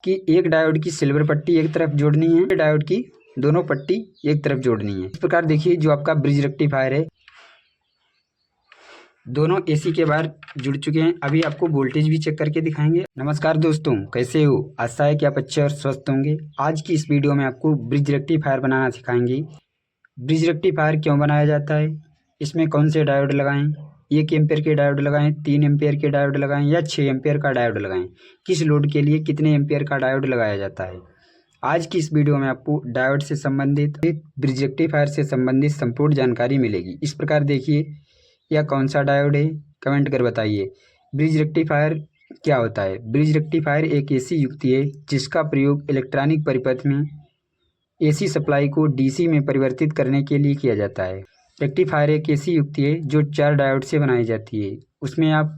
कि एक डायोड की सिल्वर पट्टी एक तरफ जोड़नी है, डायोड की दोनों पट्टी एक तरफ जोड़नी है। इस प्रकार देखिए जो आपका ब्रिज रेक्टिफायर है दोनों एसी के बाहर जुड़ चुके हैं। अभी आपको वोल्टेज भी चेक करके दिखाएंगे। नमस्कार दोस्तों, कैसे हो? आशा है कि आप अच्छे और स्वस्थ होंगे। आज की इस वीडियो में आपको ब्रिज रेक्टिफायर बनाना सिखाएंगे। ब्रिज रेक्टिफायर क्यों बनाया जाता है, इसमें कौन से डायोड लगाएं, 1 एम्पेयर के डायोड लगाएं, 3 एम्पेयर के डायोड लगाएं या 6 एम्पेयर का डायोड लगाएं, किस लोड के लिए कितने एम्पेयर का डायोड लगाया जाता है। आज की इस वीडियो में आपको डायोड से संबंधित, ब्रिज रेक्टिफायर से संबंधित संपूर्ण जानकारी मिलेगी। इस प्रकार देखिए यह कौन सा डायोड है, कमेंट कर बताइए। ब्रिज रेक्टिफायर क्या होता है? ब्रिज रेक्टिफायर एक ऐसी युक्ति है जिसका प्रयोग इलेक्ट्रॉनिक परिपथ में एसी सप्लाई को डीसी में परिवर्तित करने के लिए किया जाता है। रेक्टिफायर एक ऐसी युक्ति है जो 4 डायोड से बनाई जाती है। उसमें आप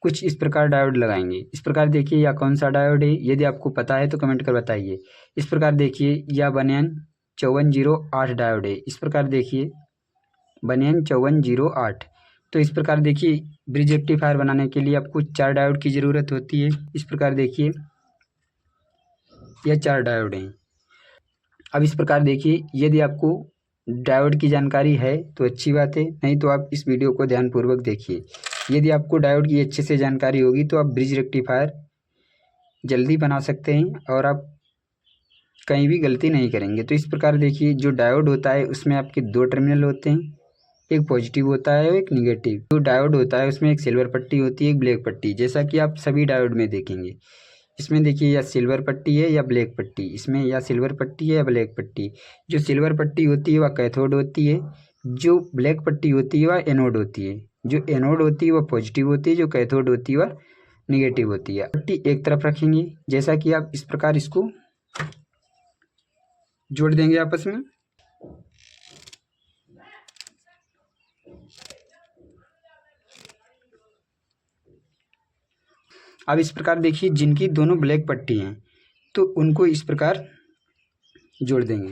कुछ इस प्रकार डायोड लगाएंगे। इस प्रकार देखिए यह कौन सा डायोड है, यदि आपको पता है तो कमेंट कर बताइए। इस प्रकार देखिए यह बनियान 5408 डायोड है। इस प्रकार देखिए बनियान 5408। तो इस प्रकार देखिए ब्रिज रेक्टिफायर बनाने के लिए आपको 4 डायोड की ज़रूरत होती है। इस प्रकार देखिए यह 4 डायोड हैं। अब इस प्रकार देखिए यदि आपको डायोड की जानकारी है तो अच्छी बात है, नहीं तो आप इस वीडियो को ध्यानपूर्वक देखिए। यदि आपको डायोड की अच्छे से जानकारी होगी तो आप ब्रिज रेक्टिफायर जल्दी बना सकते हैं और आप कहीं भी गलती नहीं करेंगे। तो इस प्रकार देखिए जो डायोड होता है उसमें आपके 2 टर्मिनल होते हैं, एक पॉजिटिव होता है और एक निगेटिव। जो डायोड होता है उसमें एक सिल्वर पट्टी होती है, एक ब्लैक पट्टी, जैसा कि आप सभी डायोड में देखेंगे। इसमें देखिए या सिल्वर पट्टी है या ब्लैक पट्टी, इसमें या सिल्वर पट्टी है या ब्लैक पट्टी। जो सिल्वर पट्टी होती है वह कैथोड होती है, जो ब्लैक पट्टी होती है वह एनोड होती है। जो एनोड होती है वह पॉजिटिव होती है, जो कैथोड होती है वह निगेटिव होती है। पट्टी एक तरफ रखेंगे, जैसा कि आप इस प्रकार इसको जोड़ देंगे आपस में। अब इस प्रकार देखिए जिनकी दोनों ब्लैक पट्टी हैं तो उनको इस प्रकार जोड़ देंगे।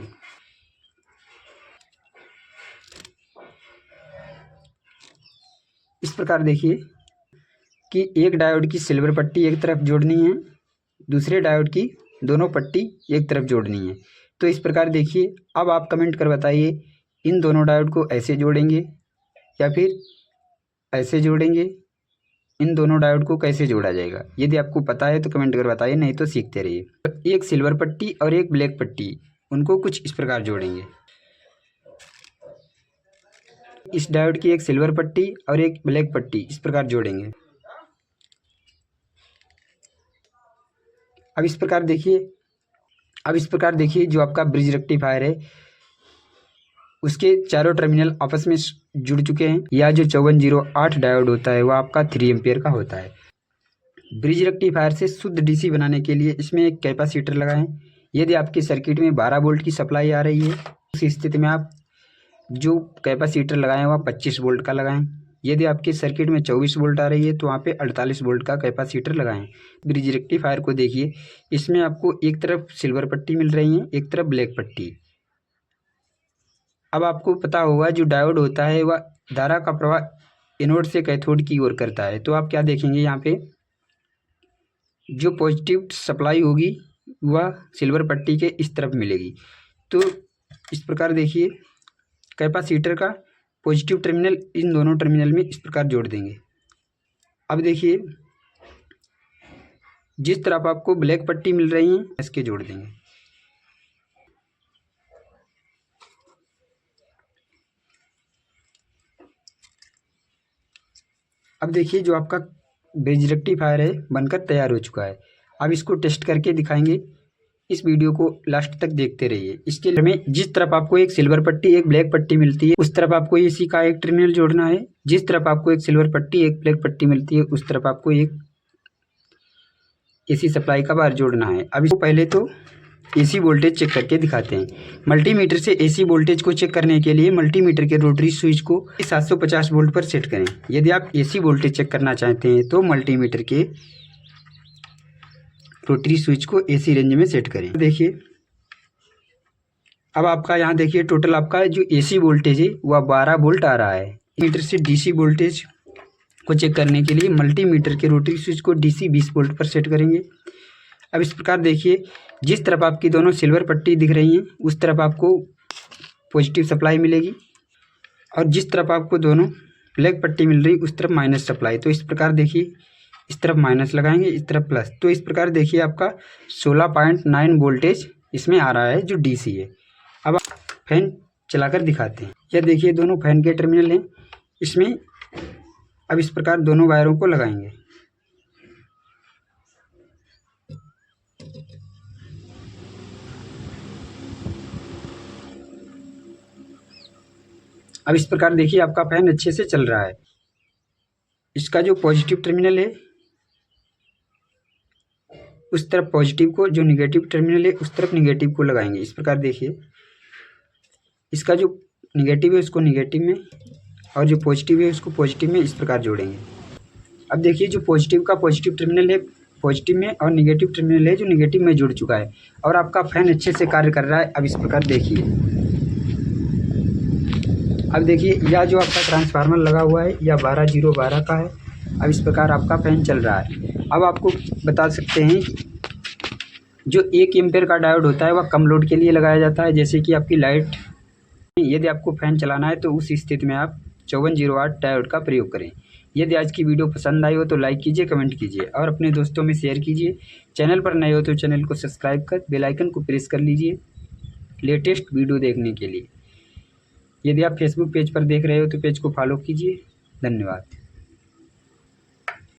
इस प्रकार देखिए कि एक डायोड की सिल्वर पट्टी एक तरफ जोड़नी है, दूसरे डायोड की दोनों पट्टी एक तरफ जोड़नी है। तो इस प्रकार देखिए अब आप कमेंट कर बताइए इन दोनों डायोड को ऐसे जोड़ेंगे या फिर ऐसे जोड़ेंगे। इन दोनों डायोड को कैसे जोड़ा जाएगा, यदि आपको पता है तो कमेंट कर बताइए, नहीं तो सीखते रहिए। एक सिल्वर पट्टी और एक ब्लैक पट्टी, उनको कुछ इस प्रकार जोड़ेंगे। इस डायोड की एक सिल्वर पट्टी और एक ब्लैक पट्टी इस प्रकार जोड़ेंगे। अब इस प्रकार देखिए जो आपका ब्रिज रेक्टिफायर है उसके चारों टर्मिनल आपस में जुड़ चुके हैं। या जो 5408 डायोड होता है वह आपका 3 एम्पियर का होता है। ब्रिज रेक्टिफायर से शुद्ध डीसी बनाने के लिए इसमें एक कैपेसिटर लगाएं। यदि आपके सर्किट में 12 वोल्ट की सप्लाई आ रही है उस स्थिति में आप जो कैपेसिटर लगाएं वह 25 वोल्ट का लगाएं। यदि आपके सर्किट में 24 वोल्ट आ रही है तो वहाँ पे 48 वोल्ट का कैपेसिटर लगाएं। ब्रिज रेक्टिफायर को देखिए, इसमें आपको एक तरफ सिल्वर पट्टी मिल रही है, एक तरफ ब्लैक पट्टी। अब आपको पता होगा जो डायोड होता है वह धारा का प्रवाह एनोड से कैथोड की ओर करता है। तो आप क्या देखेंगे, यहाँ पे जो पॉजिटिव सप्लाई होगी वह सिल्वर पट्टी के इस तरफ मिलेगी। तो इस प्रकार देखिए कैपेसिटर का पॉजिटिव टर्मिनल इन दोनों टर्मिनल में इस प्रकार जोड़ देंगे। अब देखिए जिस तरफ आपको ब्लैक पट्टी मिल रही है इसके जोड़ देंगे। अब देखिए जो आपका ब्रिज रेक्टिफायर है बनकर तैयार हो चुका है। अब इसको टेस्ट करके दिखाएंगे। इस वीडियो को लास्ट तक देखते रहिए। इसके लिए हमें जिस तरफ आपको एक सिल्वर पट्टी एक ब्लैक पट्टी मिलती है उस तरफ आपको एसी का एक टर्मिनल जोड़ना है। जिस तरफ आपको एक सिल्वर पट्टी एक ब्लैक पट्टी मिलती है उस तरफ आपको एक एसी सप्लाई का बार जोड़ना है। अब इसको पहले तो एसी वोल्टेज चेक करके दिखाते हैं। मल्टीमीटर से एसी वोल्टेज को चेक करने के लिए मल्टीमीटर के रोटरी स्विच को 750 वोल्ट पर सेट करें। यदि आप एसी वोल्टेज चेक करना चाहते हैं तो मल्टीमीटर के रोटरी स्विच को एसी रेंज में सेट करें। देखिए अब आपका यहाँ देखिए टोटल आपका जो एसी वोल्टेज है वह 12 वोल्ट आ रहा है। मीटर से डीसी वोल्टेज को चेक करने के लिए मल्टीमीटर के रोटरी स्विच को डीसी 20 वोल्ट पर सेट करेंगे। अब इस प्रकार देखिए, जिस तरफ आपकी दोनों सिल्वर पट्टी दिख रही हैं उस तरफ आपको पॉजिटिव सप्लाई मिलेगी, और जिस तरफ आपको दोनों ब्लैक पट्टी मिल रही उस तरफ माइनस सप्लाई। तो इस प्रकार देखिए, इस तरफ माइनस लगाएंगे, इस तरफ प्लस। तो इस प्रकार देखिए आपका 16.9 वोल्टेज इसमें आ रहा है जो DC है। अब फैन चलाकर दिखाते हैं। यह देखिए दोनों फैन के टर्मिनल हैं इसमें। अब इस प्रकार दोनों वायरों को लगाएंगे। अब इस प्रकार देखिए आपका फैन अच्छे से चल रहा है। इसका जो पॉजिटिव टर्मिनल है उस तरफ पॉजिटिव को, जो निगेटिव टर्मिनल है उस तरफ निगेटिव को लगाएंगे। इस प्रकार देखिए, इसका जो निगेटिव है उसको निगेटिव में और जो पॉजिटिव है उसको पॉजिटिव में इस प्रकार जोड़ेंगे। अब देखिए, जो पॉजिटिव का पॉजिटिव टर्मिनल है पॉजिटिव में और निगेटिव टर्मिनल है जो निगेटिव में जुड़ चुका है, और आपका फैन अच्छे से कार्य कर रहा है। अब इस प्रकार देखिए, अब देखिए यह जो आपका ट्रांसफार्मर लगा हुआ है यह 12012 का है। अब इस प्रकार आपका फैन चल रहा है। अब आपको बता सकते हैं, जो 1 एम्पेयर का डायोड होता है वह कम लोड के लिए लगाया जाता है, जैसे कि आपकी लाइट। यदि आपको फैन चलाना है तो उस स्थिति में आप 5408 डायोड का प्रयोग करें। यदि आज की वीडियो पसंद आई हो तो लाइक कीजिए, कमेंट कीजिए और अपने दोस्तों में शेयर कीजिए। चैनल पर नए हो तो चैनल को सब्सक्राइब कर बेल आइकन को प्रेस कर लीजिए लेटेस्ट वीडियो देखने के लिए। यदि आप फेसबुक पेज पर देख रहे हो तो पेज को फॉलो कीजिए। धन्यवाद।